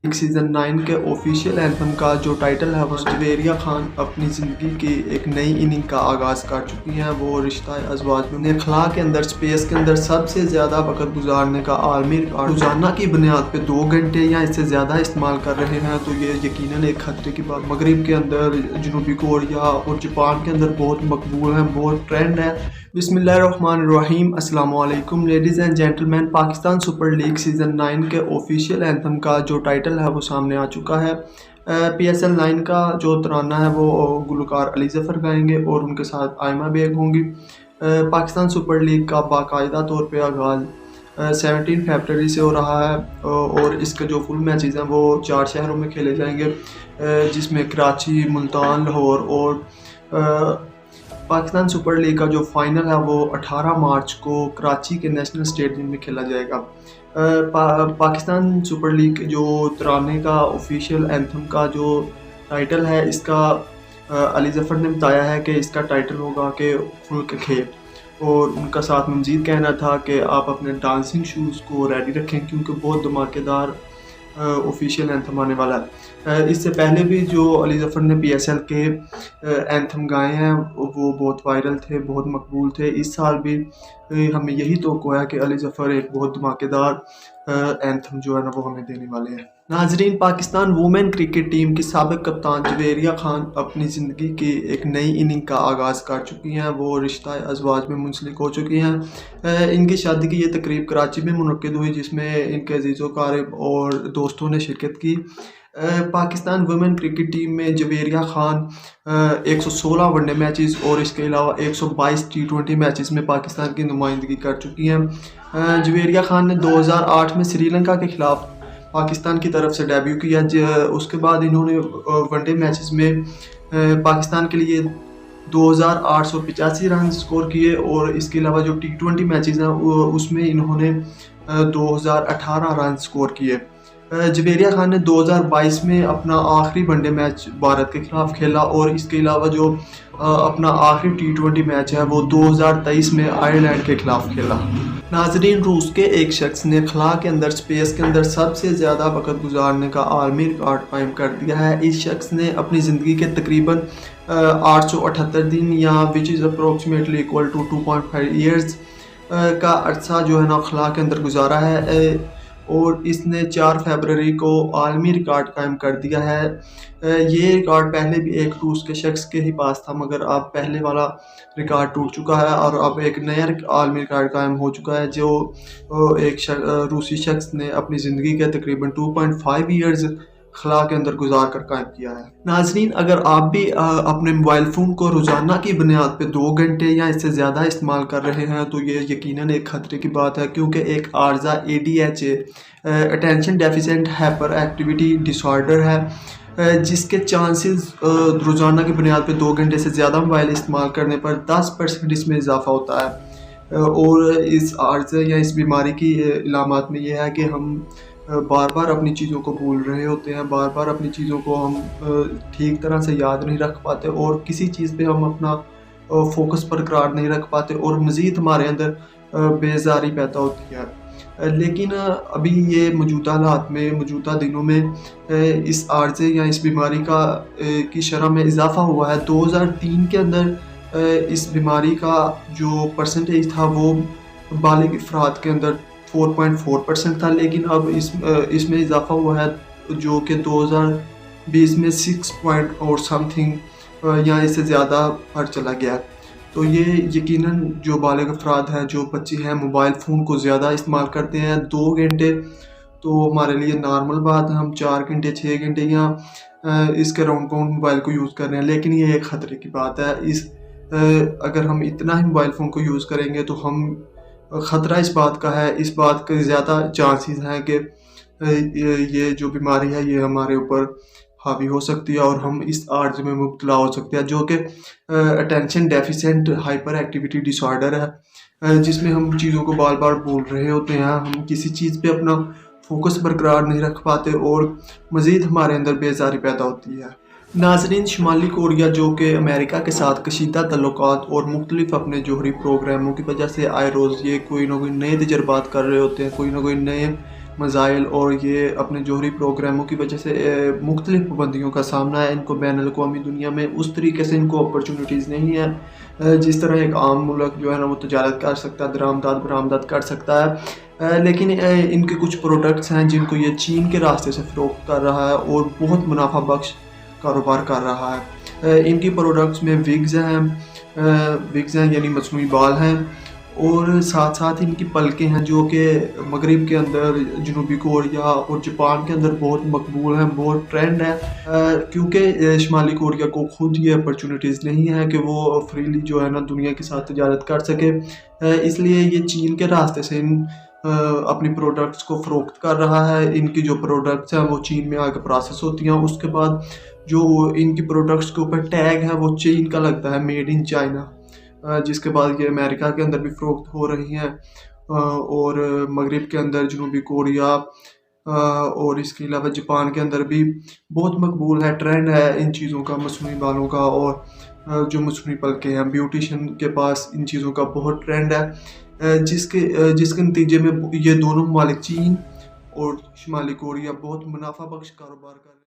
एक सीज़न 9 के official anthem का जो टाइटल है वो जवेरिया खान अपनी ज़िंदगी की एक नई इनिंग का आगाज़ कर चुकी हैं। वो रिश्ता अज़वाज में खला के अंदर स्पेस के अंदर सबसे ज़्यादा वक्त गुजारने का आलमी रिकॉर्ड रोज़ाना की बुनियाद पे 2 घंटे या इससे ज़्यादा इस्तेमाल कर रहे हैं। तो ये यकीनन एक खतरे की बात। मगरिब के अंदर, जनूबी कोरिया और जापान के अंदर बहुत मकबूल हैं, बहुत ट्रेंड है। बिस्मिल्लाहिर्रहमानिर्रहीम, अस्सलाम वालेकुम ladies and gentleman. Pakistan super league season 9 के ऑफिशियल एंथम का जो टाइटल है वो सामने आ चुका है। PSL 9 का जो तराना है वो गुलकार अली ज़फ़र गाएंगे और उनके साथ आयमा बेग होंगी। पाकिस्तान सुपर लीग का बाकायदा तौर पे आगाज़ 17 फरवरी से हो रहा है और इसके जो फुल मैचेस हैं वो 4 शहरों में खेले जाएंगे, जिसमें कराची, मुल्तान, लाहौर और पाकिस्तान सुपर लीग का जो फाइनल है वो 18 मार्च को कराची के नेशनल स्टेडियम में खेला जाएगा। पाकिस्तान सुपर लीग के जो तराने का ऑफिशियल एंथम का जो टाइटल है, इसका अली ज़फ़र ने बताया है कि इसका टाइटल होगा कि खुल के खेल, और उनका साथ में मज़ीद कहना था कि आप अपने डांसिंग शूज़ को रेडी रखें क्योंकि बहुत धमाकेदार ऑफिशियल एंथम आने वाला है। इससे पहले भी जो अली ज़फ़र ने PSL के एंथम गाए हैं वो बहुत वायरल थे, बहुत मकबूल थे। इस साल भी हमें यही तवक्को है कि अली ज़फ़र एक बहुत धमाकेदार एंथम जो है ना वो हमें देने वाले हैं। नाजरीन, पाकिस्तान वुमेन क्रिकेट टीम की साबिक कप्तान जवेरिया खान अपनी ज़िंदगी की एक नई इनिंग का आगाज़ कर चुकी हैं। वो रिश्ता अज़वाज में मुंसलिक हो चुकी हैं। इनकी शादी की ये तकरीब कराची में मुनक्किद हुई, जिसमें इनके अजीज़ो क़ारिब और दोस्तों ने शिरकत की। पाकिस्तान वुमेन क्रिकेट टीम में जवेरिया खान 116 वनडे मैचेस और इसके अलावा 122 T20 मैचेस में पाकिस्तान की नुमाइंदगी कर चुकी हैं। जवेरिया खान ने 2008 में श्रीलंका के ख़िलाफ़ पाकिस्तान की तरफ से डेब्यू किया। उसके बाद इन्होंने वनडे मैचेस में पाकिस्तान के लिए 2885 रन स्कोर किए और इसके अलावा जो T20 मैचेस हैं उसमें इन्होंने 2018 रन स्कोर किए। जवेरिया खान ने 2022 में अपना आखिरी वनडे मैच भारत के खिलाफ खेला और इसके अलावा जो अपना आखिरी T20 मैच है वो 2023 में आयरलैंड के खिलाफ खेला। नाजरीन, रूस के एक शख्स ने खला के अंदर स्पेस के अंदर सबसे ज़्यादा वक्त गुजारने का आलमी रिकॉर्ड कायम कर दिया है। इस शख्स ने अपनी ज़िंदगी के तकरीबन 878 दिन या which is approximately equal to 2.5 years का अरसा जो है ना खला के अंदर गुजारा है और इसने 4 फरवरी को आलमी रिकॉर्ड कायम कर दिया है। ये रिकॉर्ड पहले भी एक रूस के शख्स के ही पास था, मगर अब पहले वाला रिकॉर्ड टूट चुका है और अब एक नया आलमी रिकॉर्ड कायम हो चुका है जो एक रूसी शख्स ने अपनी ज़िंदगी के तकरीबन 2.5 ईयर्स खला के अंदर गुजार कर कायम किया है। नाजरीन, अगर आप भी अपने मोबाइल फ़ोन को रोज़ाना की बुनियाद पे 2 घंटे या इससे ज़्यादा इस्तेमाल कर रहे हैं तो ये यकीनन एक ख़तरे की बात है, क्योंकि एक आर्जा ADHD attention deficient hyperactivity disorder है, जिसके चांसेस रोज़ाना की बुनियाद पे 2 घंटे से ज़्यादा मोबाइल इस्तेमाल करने पर 10% इसमें इजाफा होता है। और इस आर्जा या इस बीमारी की इलामात में यह है कि हम बार बार अपनी चीज़ों को भूल रहे होते हैं, बार बार अपनी चीज़ों को हम ठीक तरह से याद नहीं रख पाते और किसी चीज़ पे हम अपना फोकस बरकरार नहीं रख पाते और मज़ीद हमारे अंदर बेजारी पैदा होती है। लेकिन अभी ये मौजूदा हालात में, मौजूदा दिनों में इस आर्जे या इस बीमारी की शरह में इजाफा हुआ है। 2003 के अंदर इस बीमारी का जो परसेंटेज था वो बालिग अफराद के अंदर 4.4% था, लेकिन अब इसमें इजाफा हुआ है जो कि 2020 में 6 पॉइंट और समथिंग या इससे ज़्यादा पर चला गया। तो ये यकीनन जो बालिग अफराद हैं, जो बच्चे हैं, मोबाइल फ़ोन को ज़्यादा इस्तेमाल करते हैं। 2 घंटे तो हमारे लिए नॉर्मल बात है, हम 4 घंटे 6 घंटे या इसके राउंड पाउंड मोबाइल को यूज़ कर रहे हैं, लेकिन ये एक ख़तरे की बात है। अगर हम इतना ही मोबाइल फ़ोन को यूज़ करेंगे तो हम ख़तरा इस बात का है, इस बात के ज़्यादा चांसेस हैं कि ये जो बीमारी है ये हमारे ऊपर हावी हो सकती है और हम इस आर्ज में मुब्तला हो सकते हैं, जो कि attention deficient hyperactivity disorder है, जिसमें हम चीज़ों को बार बार भूल रहे होते हैं, हम किसी चीज़ पे अपना फोकस बरकरार नहीं रख पाते और मज़ीद हमारे अंदर बेजारी पैदा होती है। नाज़रीन, शुमाली कोरिया जो कि अमेरिका के साथ कशीदा तल्लुकात और मुख्तलिफ अपने जोहरी प्रोग्रामों की वजह से आए रोज़ ये कोई ना कोई नए तजर्बात कर रहे होते हैं, कोई ना कोई नए مسائل اور یہ اپنے جوہری پروگراموں کی وجہ سے مختلف پابندیوں کا سامنا ہے. ان کو بین الاقوامی دنیا میں اس طریقے سے ان کو اپرچونیٹیز نہیں ہے جس طرح ایک عام ملک جو ہے نا وہ تجارت کر سکتا ہے, درآمدات برآمدات کر سکتا ہے. لیکن ان کے کچھ پروڈکٹس ہیں جن کو یہ چین کے راستے سے فروخت کر رہا ہے اور بہت منافع بخش کاروبار کر رہا ہے. ان کی پروڈکٹس میں وگز ہیں یعنی مصنوعی بال ہیں, اور ساتھ ساتھ ان کی پلکیں ہیں جو کہ مغرب کے اندر, جنوبی کوریا اور جاپان کے اندر بہت مقبول ہیں, بہت ٹرینڈ ہے, کیونکہ شمالی کوریا کو خود یہ اپرچونیٹیز نہیں ہے کہ وہ فریلی جو ہے نا دنیا کے ساتھ تجارت کر سکے. اس لیے یہ چین کے راستے سے اپنی پروڈکٹس کو فروخت کر رہا ہے. ان کی جو پروڈکٹس ہیں وہ چین میں آ کے پروسیس ہوتی ہیں, اس کے بعد جو ان کی پروڈکٹس کے اوپر ٹیگ ہے وہ چین کا لگتا ہے, میڈ ان چائنا, جس کے بعد یہ امریکہ کے اندر بھی فروخت ہو رہی ہیں اور مغرب کے اندر, جنوبی کوریا اور اس کے علاوہ جاپان کے اندر بھی بہت مقبول ہے. ٹرینڈ ہے ان چیزوں کا, مصنوعی بالوں کا اور جو مصنوعی پلکیں ہیں, بیوٹیشین کے پاس ان چیزوں کا بہت ٹرینڈ ہے, جس کے نتیجے میں یہ دونوں ممالک چین اور شمالی کوریا بہت منافع بخش کاروبار کر رہے ہیں.